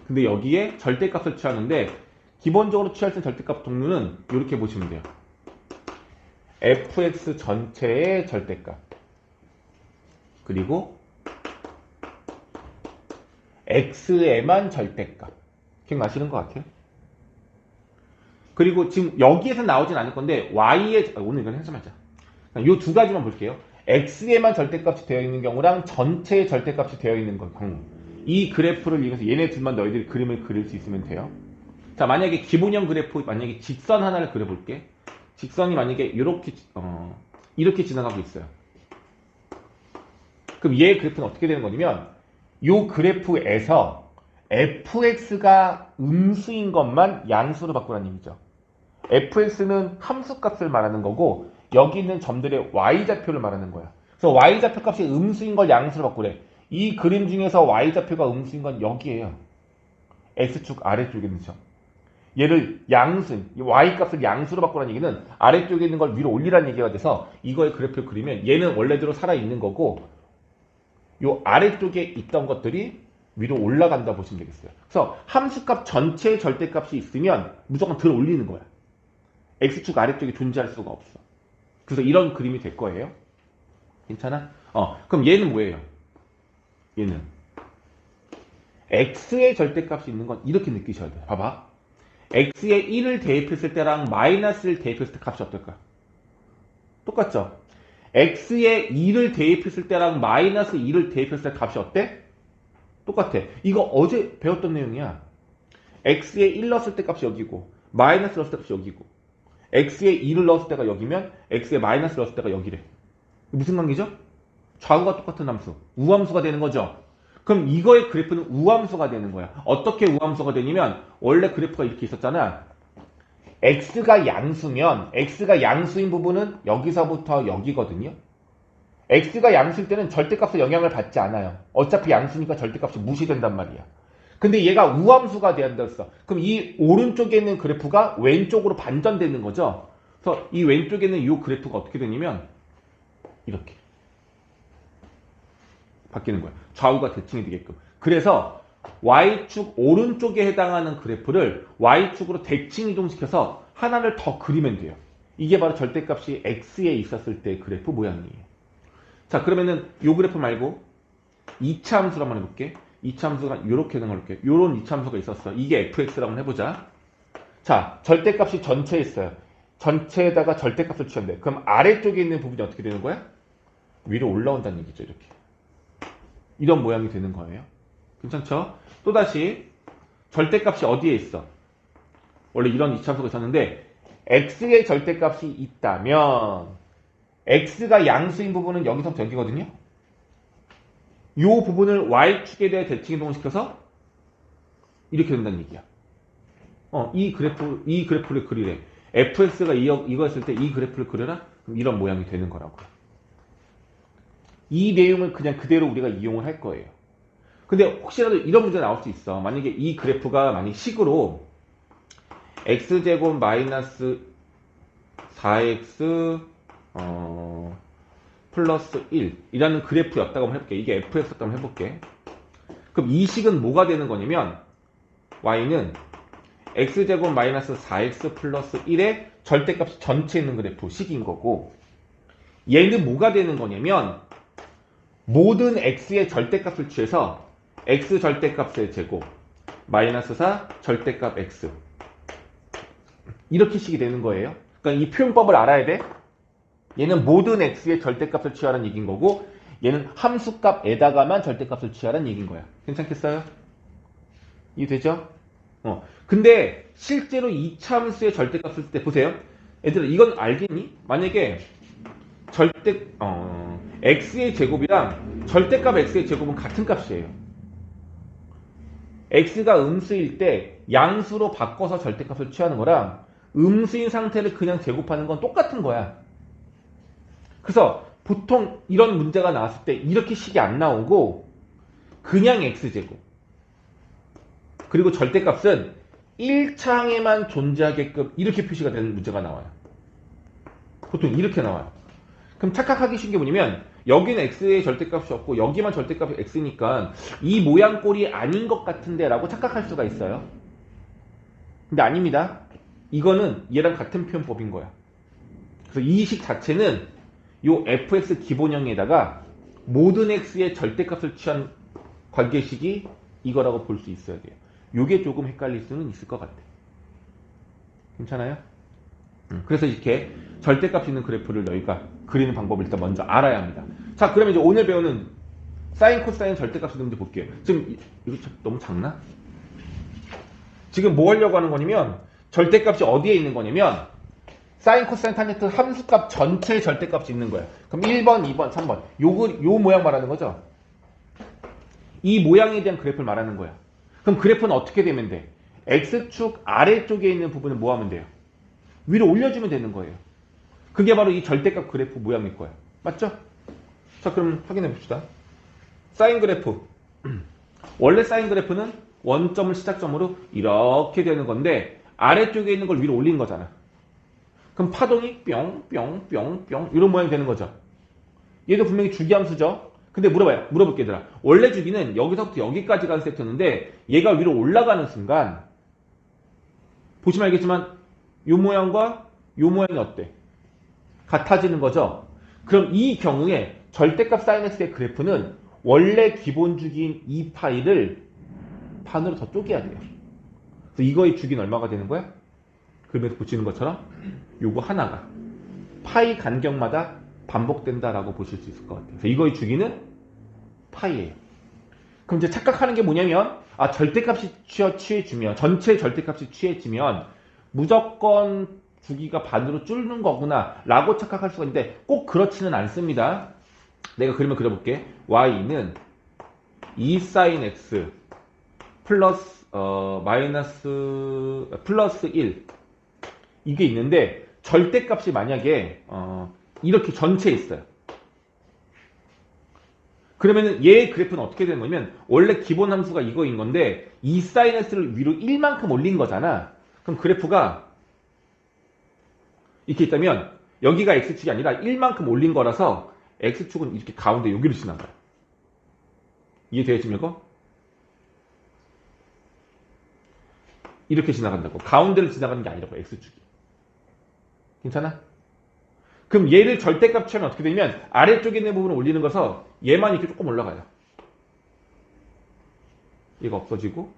근데 여기에 절대값을 취하는데 기본적으로 취할 수 있는 절대값 동류는 이렇게 보시면 돼요. fx 전체의 절대값 그리고 x에만 절대값. 기억나시는 것 같아요? 그리고 지금 여기에서 나오진 않을 건데 y의 오늘 이건 해석하자. 이 두 가지만 볼게요. x에만 절대값이 되어 있는 경우랑 전체의 절대값이 되어 있는 경우. 이 그래프를 이용해서 얘네 둘만 너희들이 그림을 그릴 수 있으면 돼요. 자, 만약에 기본형 그래프, 만약에 직선 하나를 그려볼게. 직선이 만약에 이렇게 지나가고 있어요. 그럼 얘 그래프는 어떻게 되는 거냐면 이 그래프에서 fx가 음수인 것만 양수로 바꾸라는 얘기죠. fx는 함수값을 말하는 거고 여기 있는 점들의 y좌표를 말하는 거야. 그래서 y좌표 값이 음수인 걸 양수로 바꾸래. 이 그림 중에서 y좌표가 음수인 건 여기에요. x축 아래쪽에 있는 점. 얘를 양수, y값을 양수로 바꾸라는 얘기는 아래쪽에 있는 걸 위로 올리라는 얘기가 돼서 이거의 그래프를 그리면 얘는 원래대로 살아있는 거고 요 아래쪽에 있던 것들이 위로 올라간다 보시면 되겠어요. 그래서 함수값 전체의 절대값이 있으면 무조건 들어 올리는 거야. x축 아래쪽에 존재할 수가 없어. 그래서 이런 그림이 될 거예요. 괜찮아? 그럼 얘는 뭐예요? 얘는 x의 절대값이 있는 건 이렇게 느끼셔야 돼요. 봐봐. x에 1을 대입했을 때랑 마이너스를 대입했을 때 값이 어떨까? 똑같죠? x에 2를 대입했을 때랑 마이너스 2를 대입했을 때 값이 어때? 똑같아. 이거 어제 배웠던 내용이야. x에 1 넣었을 때 값이 여기고 마이너스 넣었을 때 값이 여기고 x에 2를 넣었을 때가 여기면 x에 마이너스 넣었을 때가 여기래. 무슨 관계죠? 좌우가 똑같은 함수. 우함수가 되는 거죠. 그럼 이거의 그래프는 우함수가 되는 거야. 어떻게 우함수가 되냐면 원래 그래프가 이렇게 있었잖아. x가 양수면 x가 양수인 부분은 여기서부터 여기거든요. x가 양수일 때는 절대값의 영향을 받지 않아요. 어차피 양수니까 절대값이 무시된단 말이야. 근데 얘가 우함수가 된다 했어. 그럼 이 오른쪽에 있는 그래프가 왼쪽으로 반전되는 거죠. 그래서 이 왼쪽에 있는 이 그래프가 어떻게 되냐면 이렇게 바뀌는 거야. 좌우가 대칭이 되게끔. 그래서 y축 오른쪽에 해당하는 그래프를 y축으로 대칭 이동시켜서 하나를 더 그리면 돼요. 이게 바로 절대값이 x에 있었을 때 그래프 모양이에요. 자, 그러면은 요 그래프 말고 2차 함수를 한번 해볼게. 2차 함수가 이렇게 되는 걸 볼게. 요런 2차 함수가 있었어. 이게 fx라고 해보자. 자, 절대값이 전체에 있어요. 전체에다가 절대값을 취한대. 그럼 아래쪽에 있는 부분이 어떻게 되는 거야? 위로 올라온다는 얘기죠. 이렇게. 이런 모양이 되는 거예요. 괜찮죠? 또다시 절대값이 어디에 있어? 원래 이런 2차 함수가 있었는데 x의 절대값이 있다면 x가 양수인 부분은 여기서부터 여기거든요. 이 부분을 y축에 대해 대칭 이동시켜서 이렇게 된다는 얘기야. 이 그래프를 그리래. fx가 이거였을 때 이 그래프를 그려라? 그럼 이런 모양이 되는 거라고요. 이 내용을 그냥 그대로 우리가 이용을 할 거예요. 근데 혹시라도 이런 문제가 나올 수 있어. 만약에 이 그래프가 만약 식으로 x제곱 마이너스 4x 플러스 1 이라는 그래프였다고 한번 해볼게. 이게 fx였다고 한번 해볼게. 그럼 이 식은 뭐가 되는 거냐면 y는 x제곱 마이너스 4x 플러스 1의 절대값이 전체에 있는 그래프 식인 거고 얘는 뭐가 되는 거냐면 모든 x의 절대값을 취해서 x 절대값의 제곱 마이너스 4 절대값 x 이렇게 식이 되는 거예요. 그러니까 이 표현법을 알아야 돼. 얘는 모든 x의 절대값을 취하라는 얘기인 거고 얘는 함수값에다가만 절대값을 취하라는 얘기인 거야. 괜찮겠어요? 이해되죠? 근데 실제로 2차 함수의 절대값을 쓸 때 보세요. 얘들아 이건 알겠니? 만약에 x의 제곱이랑 절대값 x의 제곱은 같은 값이에요. x가 음수일 때 양수로 바꿔서 절대값을 취하는 거랑 음수인 상태를 그냥 제곱하는 건 똑같은 거야. 그래서 보통 이런 문제가 나왔을 때 이렇게 식이 안 나오고 그냥 x제곱 그리고 절대값은 1창에만 존재하게끔 이렇게 표시가 되는 문제가 나와요. 보통 이렇게 나와요. 그럼 착각하기 쉬운 게 뭐냐면 여기는 x의 절대값이 없고 여기만 절대값이 x니까 이 모양 꼴이 아닌 것 같은데 라고 착각할 수가 있어요. 근데 아닙니다. 이거는 얘랑 같은 표현법인 거야. 그래서 이 식 자체는 요 fx 기본형에다가 모든 x의 절대값을 취한 관계식이 이거라고 볼 수 있어야 돼요. 요게 조금 헷갈릴 수는 있을 것 같아. 괜찮아요? 그래서 이렇게 절대값 있는 그래프를 너희가 그리는 방법을 일단 먼저 알아야 합니다. 자, 그러면 이제 오늘 배우는 사인, 코사인 절대값 있는 문제 볼게요. 지금 이거 너무 작나? 지금 뭐 하려고 하는 거냐면 절대값이 어디에 있는 거냐면 사인, 코사인, 탄젠트 함수값 전체의 절대값이 있는 거야. 그럼 1번, 2번, 3번 요 모양 말하는 거죠. 이 모양에 대한 그래프를 말하는 거야. 그럼 그래프는 어떻게 되면 돼? x축 아래쪽에 있는 부분을 뭐 하면 돼요? 위로 올려주면 되는 거예요. 그게 바로 이 절대값 그래프 모양일 거야. 맞죠? 자, 그럼 확인해 봅시다. 사인 그래프. 원래 사인 그래프는 원점을 시작점으로 이렇게 되는 건데 아래쪽에 있는 걸 위로 올리는 거잖아. 그럼 파동이 뿅, 뿅, 뿅, 뿅 이런 모양이 되는 거죠. 얘도 분명히 주기함수죠. 근데 물어볼게 얘들아. 원래 주기는 여기서부터 여기까지 가는 세트였는데 얘가 위로 올라가는 순간 보시면 알겠지만 요 모양과 요 모양이 어때? 같아지는 거죠. 그럼 이 경우에 절대값 sin x의 그래프는 원래 기본 주기인 2파이를 반으로 더 쪼개야 돼요. 그래서 이거의 주기는 얼마가 되는 거야? 그림에서 붙이는 것처럼 요거 하나가 파이 간격마다 반복된다라고 보실 수 있을 것 같아요. 그래서 이거의 주기는 파이예요. 그럼 이제 착각하는 게 뭐냐면 절대값이 취해지면 전체 절대값이 취해지면 무조건 주기가 반으로 줄는 거구나 라고 착각할 수가 있는데 꼭 그렇지는 않습니다. 내가 그림을 그려볼게. y는 2 sin x 플러스 플러스 1 이게 있는데 절대값이 만약에 이렇게 전체에 있어요. 그러면은 얘의 그래프는 어떻게 되는 거냐면 원래 기본 함수가 이거인 건데 2 sin x를 위로 1만큼 올린 거잖아. 그럼 그래프가 이렇게 있다면 여기가 x축이 아니라 1만큼 올린 거라서 x축은 이렇게 가운데 여기로 지나가요. 이해돼요 지금 이거? 이렇게 지나간다고. 가운데를 지나가는 게 아니라고 x축이. 괜찮아? 그럼 얘를 절대값 취하면 어떻게 되냐면 아래쪽에 있는 부분을 올리는 거서 얘만 이렇게 조금 올라가요. 얘가 없어지고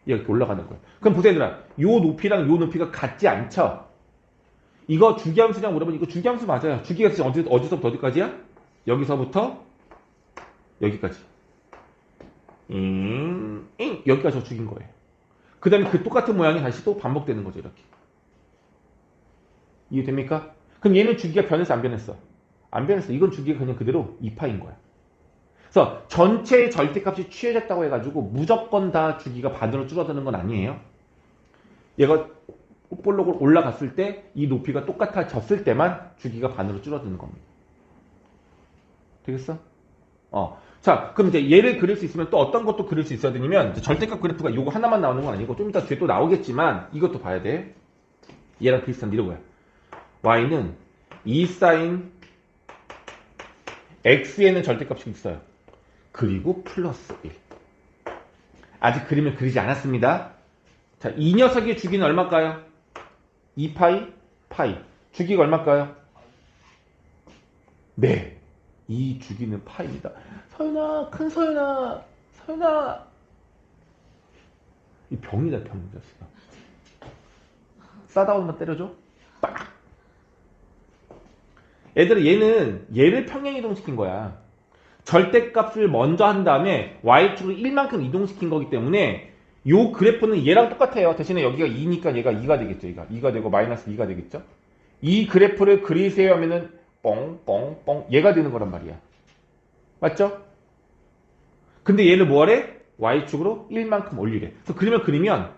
얘가 이렇게 올라가는 거예요. 그럼 보세요 얘들아. 요 높이랑 요 높이가 같지 않죠? 이거 주기함수냐고 물어보면 이거 주기함수 맞아요. 주기가 어디서부터 어디까지야? 여기서부터 여기까지. 여기까지 주기인 거예요. 그 다음에 그 똑같은 모양이 다시 또 반복되는 거죠. 이렇게. 이해됩니까? 그럼 얘는 주기가 변했어 안 변했어? 안 변했어. 이건 주기가 그냥 그대로 2파인 거야. 그래서 전체 절대값이 취해졌다고 해가지고 무조건 다 주기가 반으로 줄어드는 건 아니에요. 얘가 볼록으로 올라갔을 때 이 높이가 똑같아졌을 때만 주기가 반으로 줄어드는 겁니다. 되겠어? 자, 그럼 이제 얘를 그릴 수 있으면 또 어떤 것도 그릴 수 있어야 되냐면 절대값 그래프가 요거 하나만 나오는 건 아니고 좀 이따 뒤에 또 나오겠지만 이것도 봐야 돼. 얘랑 비슷한 이런 거야. y는 2 sin x에는 절대값이 있어요. 그리고 플러스 1. 아직 그림을 그리지 않았습니다. 자, 이 녀석의 주기는 얼마일까요? 2파이, 파이. 주기가 얼마일까요? 네. 이 주기는 파이입니다. 서윤아, 큰 서윤아, 서윤아. 이 병이다, 병. 자식아. 싸다운 거 때려줘? 빡! 얘들아, 얘를 평행 이동시킨 거야. 절대값을 먼저 한 다음에 y축으로 1만큼 이동시킨 거기 때문에 요 그래프는 얘랑 똑같아요. 대신에 여기가 2니까 얘가 2가 되겠죠. 2가 되고 마이너스 2가 되겠죠. 이 그래프를 그리세요 하면은 뻥뻥뻥 얘가 되는 거란 말이야. 맞죠? 근데 얘를 뭐하래? y축으로 1만큼 올리래. 그래서 그림을 그리면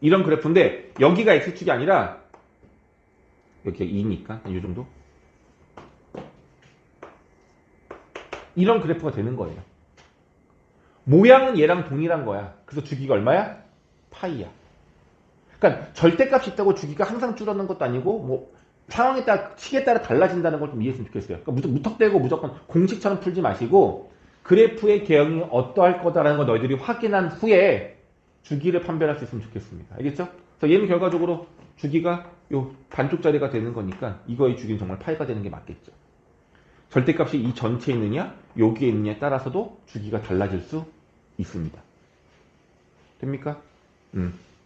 이런 그래프인데 여기가 x축이 아니라 여기가 2니까 이 정도 이런 그래프가 되는 거예요. 모양은 얘랑 동일한 거야. 그래서 주기가 얼마야? 파이야. 그러니까 절대값이 있다고 주기가 항상 줄어드는 것도 아니고 뭐 상황에 따라 식에 따라 달라진다는 걸 좀 이해했으면 좋겠어요. 그러니까 무턱대고 무조건 공식처럼 풀지 마시고 그래프의 개형이 어떠할 거다라는 걸 너희들이 확인한 후에 주기를 판별할 수 있으면 좋겠습니다. 알겠죠? 그래서 얘는 결과적으로 주기가 요 반쪽짜리가 되는 거니까 이거의 주기는 정말 파이가 되는 게 맞겠죠. 절대값이 이 전체에 있느냐 여기에 있느냐에 따라서도 주기가 달라질 수 있습니다. 됩니까?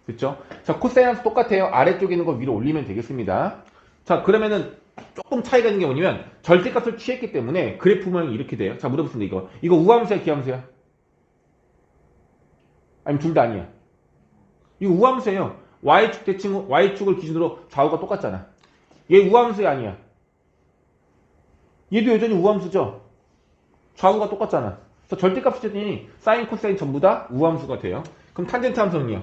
그렇죠? 자, 코사인 함수 똑같아요. 아래쪽에 있는 거 위로 올리면 되겠습니다. 자, 그러면은 조금 차이가 있는 게 뭐냐면 절대값을 취했기 때문에 그래프 모양이 이렇게 돼요. 자, 물어보겠습니다. 이거 우함수야 기함수야? 아니면 둘 다 아니야? 이거 우함수예요. y축 대칭 y축을 기준으로 좌우가 똑같잖아. 얘 우함수야 아니야? 얘도 여전히 우함수죠? 좌우가 똑같잖아. 그래서 절대값 수준이 사인, 코사인 전부 다 우함수가 돼요. 그럼 탄젠트 함수는요?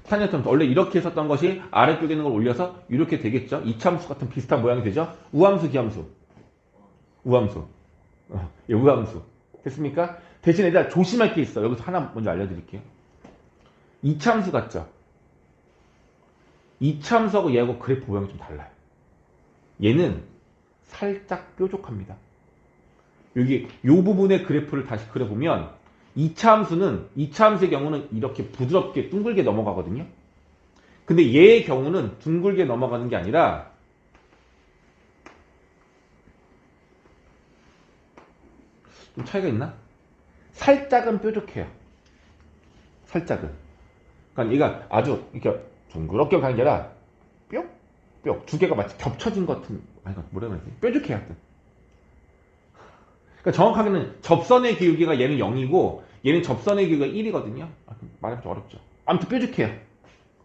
탄젠트 함수 원래 이렇게 했었던 것이 아래쪽에 있는 걸 올려서 이렇게 되겠죠? 이차함수 같은 비슷한 모양이 되죠? 우함수, 기함수? 우함수. 예, 우함수. 됐습니까? 대신에 일단 조심할 게 있어. 여기서 하나 먼저 알려드릴게요. 이차함수 같죠? 이차함수하고 얘하고 그래프 모양이 좀 달라요. 얘는 살짝 뾰족합니다. 여기 요 부분의 그래프를 다시 그려보면 2차 함수는 2차 함수의 경우는 이렇게 부드럽게 둥글게 넘어가거든요. 근데 얘의 경우는 둥글게 넘어가는 게 아니라 좀 차이가 있나? 살짝은 뾰족해요. 살짝은. 그러니까 얘가 아주 이렇게 둥그렇게 가는 게 아니라 뿅 두 개가 마치 겹쳐진 것 같은, 아니 뭐라 그러지? 뾰족해요. 하여튼. 그러니까 정확하게는 접선의 기울기가 얘는 0이고 얘는 접선의 기울기가 1이거든요. 말하기 좀 어렵죠. 아무튼 뾰족해요.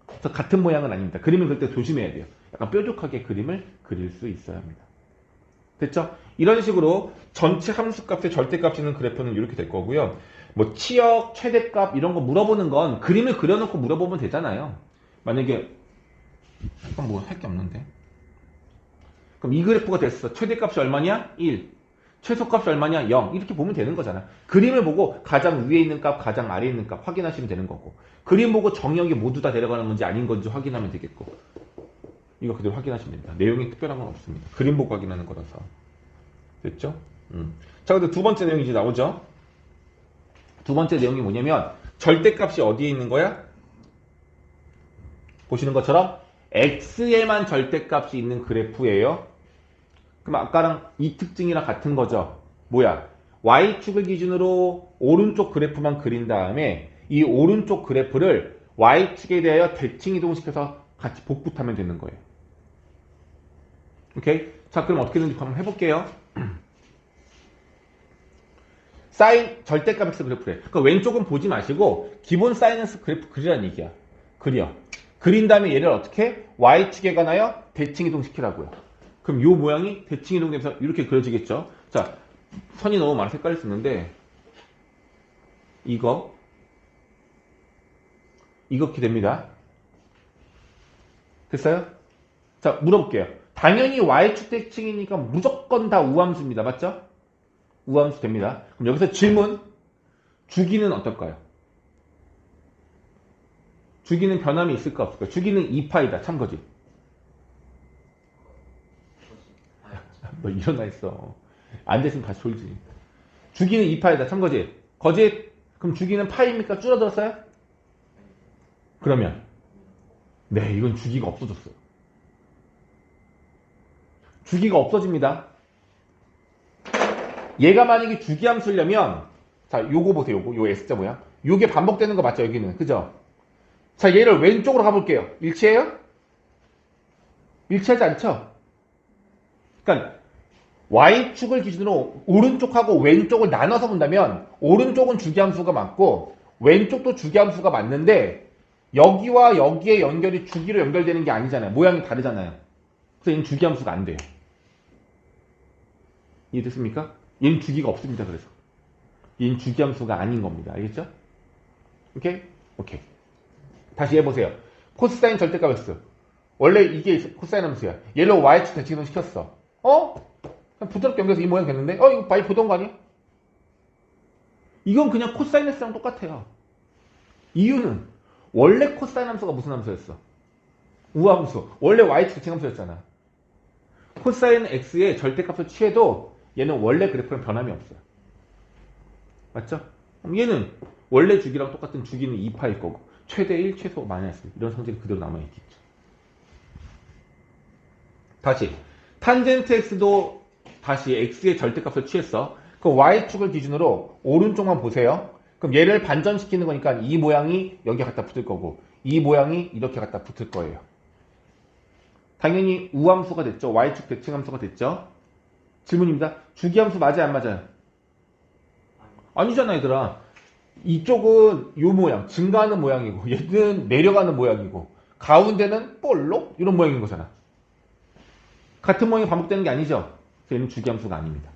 그래서 같은 모양은 아닙니다. 그림을 그릴 때 조심해야 돼요. 약간 뾰족하게 그림을 그릴 수 있어야 합니다. 됐죠? 이런 식으로 전체 함수값의 절대값이 있는 그래프는 이렇게 될 거고요. 뭐 치역, 최대값 이런 거 물어보는 건 그림을 그려놓고 물어보면 되잖아요. 만약에 약간 뭐 할 게 없는데. 그럼 이 그래프가 됐어. 최대값이 얼마냐? 1. 최소값이 얼마냐? 0. 이렇게 보면 되는 거잖아. 그림을 보고 가장 위에 있는 값, 가장 아래에 있는 값 확인하시면 되는 거고. 그림 보고 정역이 모두 다 내려가는 건지 아닌 건지 확인하면 되겠고. 이거 그대로 확인하시면 됩니다. 내용이 특별한 건 없습니다. 그림 보고 확인하는 거라서. 됐죠? 자, 근데 두 번째 내용이 이제 나오죠? 두 번째 내용이 뭐냐면 절대값이 어디에 있는 거야? 보시는 것처럼 x에만 절대값이 있는 그래프예요. 그럼 아까랑 이 특징이랑 같은 거죠. 뭐야? y축을 기준으로 오른쪽 그래프만 그린 다음에 이 오른쪽 그래프를 y축에 대하여 대칭 이동시켜서 같이 복붙하면 되는 거예요. 오케이? 자, 그럼 어떻게든지 한번 해볼게요. 사인 절대값 x 그래프래. 그러니까 왼쪽은 보지 마시고 기본 사인 x 그래프 그리라는 얘기야. 그려. 그린 다음에 얘를 어떻게? y축에 관하여 대칭 이동시키라고요. 그럼 요 모양이 대칭 이동되면서 이렇게 그려지겠죠. 자, 선이 너무 많아 헷갈릴 수 있는데 이렇게 됩니다. 됐어요? 자, 물어볼게요. 당연히 y축 대칭이니까 무조건 다 우함수입니다. 맞죠? 우함수 됩니다. 그럼 여기서 질문. 주기는 어떨까요? 주기는 변함이 있을까 없을까? 주기는 2파이다. 참거지. 너 일어나 있어. 앉아있으면 다시 졸지. 주기는 2파이다. 참거지. 거짓. 그럼 주기는 파이입니까? 줄어들었어요? 그러면 네, 이건 주기가 없어졌어요. 주기가 없어집니다. 얘가 만약에 주기함수려면 자, 요거 보세요. 요 S자 모양. 요게 반복되는 거 맞죠? 여기는. 그죠? 자, 얘를 왼쪽으로 가볼게요. 일치해요? 일치하지 않죠? 그러니까 Y축을 기준으로 오른쪽하고 왼쪽을 나눠서 본다면 오른쪽은 주기함수가 맞고 왼쪽도 주기함수가 맞는데 여기와 여기의 연결이 주기로 연결되는 게 아니잖아요. 모양이 다르잖아요. 그래서 얘는 주기함수가 안 돼요. 이해됐습니까? 얘는 주기가 없습니다. 그래서 얘는 주기함수가 아닌 겁니다. 알겠죠? 오케이? 오케이. 다시 해보세요. 코사인 절대값 x. 원래 이게 코사인 함수야. 얘를 y축 대칭이동 시켰어. 그냥 부드럽게 연결해서 이 모양 됐는데 이거 많이 보던 거 아니야? 이건 그냥 코사인 x랑 똑같아요. 이유는 원래 코사인 함수가 무슨 함수였어? 우함수. 원래 y축 대칭 함수였잖아. 코사인 x의 절대값을 취해도 얘는 원래 그래프랑 변함이 없어요. 맞죠? 그럼 얘는 원래 주기랑 똑같은 주기는 2파일 거고 최대 1, 최소 마이너스 이런 성질이 그대로 남아있겠죠. 다시 탄젠트 x도 다시 x의 절대값을 취했어. 그럼 y축을 기준으로 오른쪽만 보세요. 그럼 얘를 반전시키는 거니까 이 모양이 여기 갖다 붙을 거고 이 모양이 이렇게 갖다 붙을 거예요. 당연히 우함수가 됐죠. y축 대칭함수가 됐죠. 질문입니다. 주기함수 맞아요 안 맞아요? 아니잖아 얘들아. 이쪽은 요 모양 증가하는 모양이고 얘는 내려가는 모양이고 가운데는 볼록 이런 모양인 거잖아. 같은 모양이 반복되는 게 아니죠. 그래서 얘는 주기함수가 아닙니다.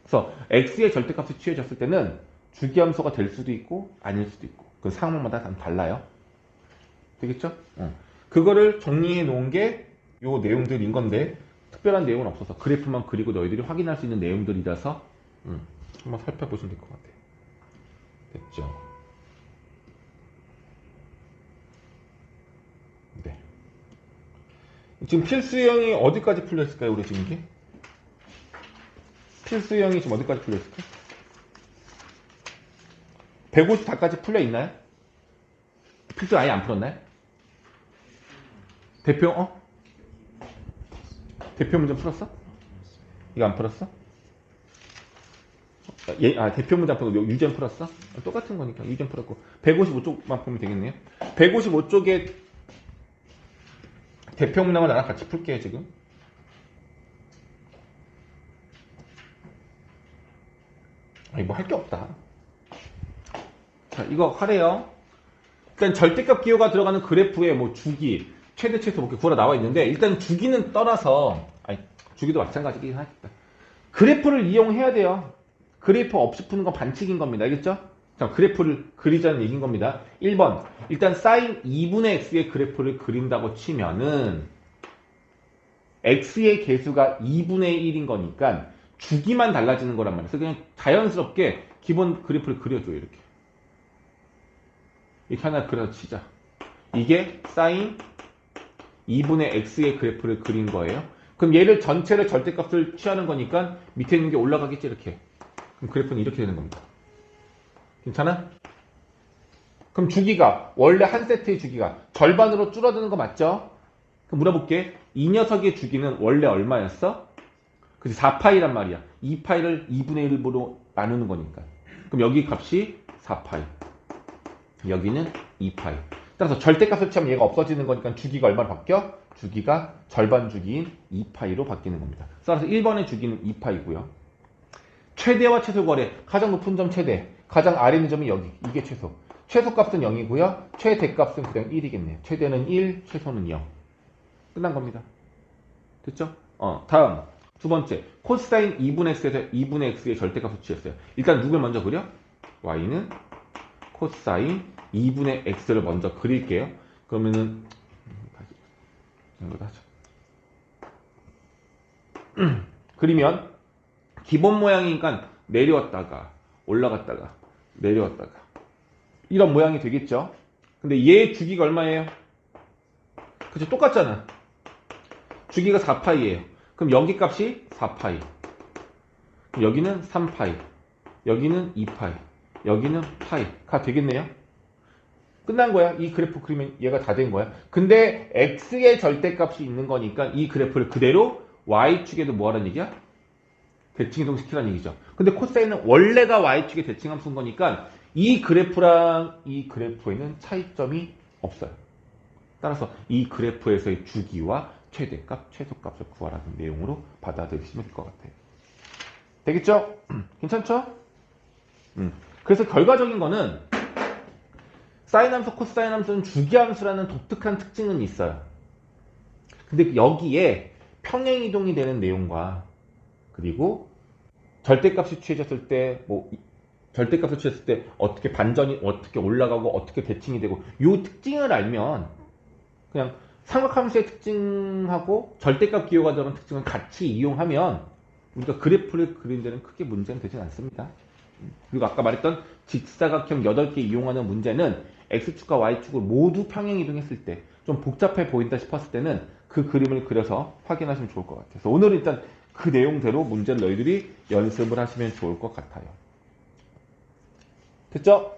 그래서 x의 절대값이 취해졌을 때는 주기함수가 될 수도 있고 아닐 수도 있고 그 상황마다 다 달라요. 되겠죠? 그거를 정리해 놓은 게 요 내용들인 건데 특별한 내용은 없어서 그래프만 그리고 너희들이 확인할 수 있는 내용들이라서 한번 살펴보시면 될 것 같아요. 됐죠? 네. 지금 필수형이 어디까지 풀렸을까요? 우리 지금 이게? 필수형이 지금 어디까지 풀려있을까? 154까지 풀려 있나요? 필수 아예 안 풀었나요? 대표 문제 풀었어? 이거 안 풀었어? 대표 문제 안 풀고 유전 풀었어? 똑같은 거니까 유전 풀었고 155쪽만 보면 되겠네요. 155쪽에 대표 문항을 나랑 같이 풀게요 지금. 뭐 할 게 없다. 자, 이거 하래요. 일단 절대값 기호가 들어가는 그래프에 뭐 주기, 최대, 최소 뭐 이렇게 구하라 나와 있는데 일단 주기는 떠나서 주기도 마찬가지긴 하겠다. 그래프를 이용해야 돼요. 그래프 없이 푸는 건 반칙인 겁니다. 알겠죠? 자, 그래프를 그리자는 얘기인 겁니다. 1번. 일단 sin 2분의 x의 그래프를 그린다고 치면은 x의 개수가 2분의 1인 거니까 주기만 달라지는 거란 말이에요. 그래서 그냥 자연스럽게 기본 그래프를 그려줘요. 이렇게 하나 그려서 치자. 이게 sin 2분의 x의 그래프를 그린 거예요. 그럼 얘를 전체를 절대값을 취하는 거니까 밑에 있는 게 올라가겠지 이렇게. 그럼 그래프는 이렇게 되는 겁니다. 괜찮아? 그럼 주기가 원래 한 세트의 주기가 절반으로 줄어드는 거 맞죠? 그럼 물어볼게. 이 녀석의 주기는 원래 얼마였어? 그치 4파이란 말이야. 2파이를 2분의 1으로 나누는 거니까. 그럼 여기 값이 4파이. 여기는 2파이. 따라서 절대값을 취하면 얘가 없어지는 거니까 주기가 얼마로 바뀌어? 주기가 절반 주기인 2파이로 바뀌는 겁니다. 따라서 1번의 주기는 2파이고요. 최대와 최소 거래. 가장 높은 점 최대. 가장 아래 있는 점이 여기. 이게 최소. 최소값은 0이고요. 최대값은 그냥 1이겠네요. 최대는 1, 최소는 0. 끝난 겁니다. 됐죠? 다음. 두 번째. 코사인 2분의 x에서 2분의 x의 절대값을 취했어요. 일단 누굴 먼저 그려? y는 코사인 2분의 x를 먼저 그릴게요. 그러면은 이거 하죠. 그리면 기본 모양이니까 내려왔다가 올라갔다가 내려왔다가 이런 모양이 되겠죠. 근데 얘 주기가 얼마예요? 그치 똑같잖아. 주기가 4파이예요. 그럼 여기 값이 4파이. 여기는 3파이. 여기는 2파이. 여기는 파이가 되겠네요. 끝난 거야. 이 그래프 그리면 얘가 다 된 거야. 근데 x의 절대값이 있는 거니까 이 그래프를 그대로 y축에도 뭐하라는 얘기야? 대칭이동시키라는 얘기죠. 근데 코사인은 원래가 y축의 대칭함수인 거니까 이 그래프랑 이 그래프에는 차이점이 없어요. 따라서 이 그래프에서의 주기와 최대값, 최소값을 구하라는 내용으로 받아들이시면 될 것 같아요. 되겠죠? 괜찮죠? 그래서 결과적인 거는 사인함수, 코사인함수는 주기함수라는 독특한 특징은 있어요. 근데 여기에 평행이동이 되는 내용과 그리고 절대값이 취해졌을 때 절대값을 취했을 때 어떻게 반전이 어떻게 올라가고 어떻게 대칭이 되고 이 특징을 알면 그냥 삼각함수의 특징하고 절대값 기호가 되는 특징을 같이 이용하면 우리가 그래프를 그리는 데는 크게 문제는 되진 않습니다. 그리고 아까 말했던 직사각형 8개 이용하는 문제는 X축과 Y축을 모두 평행 이동했을 때 좀 복잡해 보인다 싶었을 때는 그 그림을 그려서 확인하시면 좋을 것 같아요. 그래서 오늘은 일단 그 내용대로 문제를 너희들이 연습을 하시면 좋을 것 같아요. 됐죠?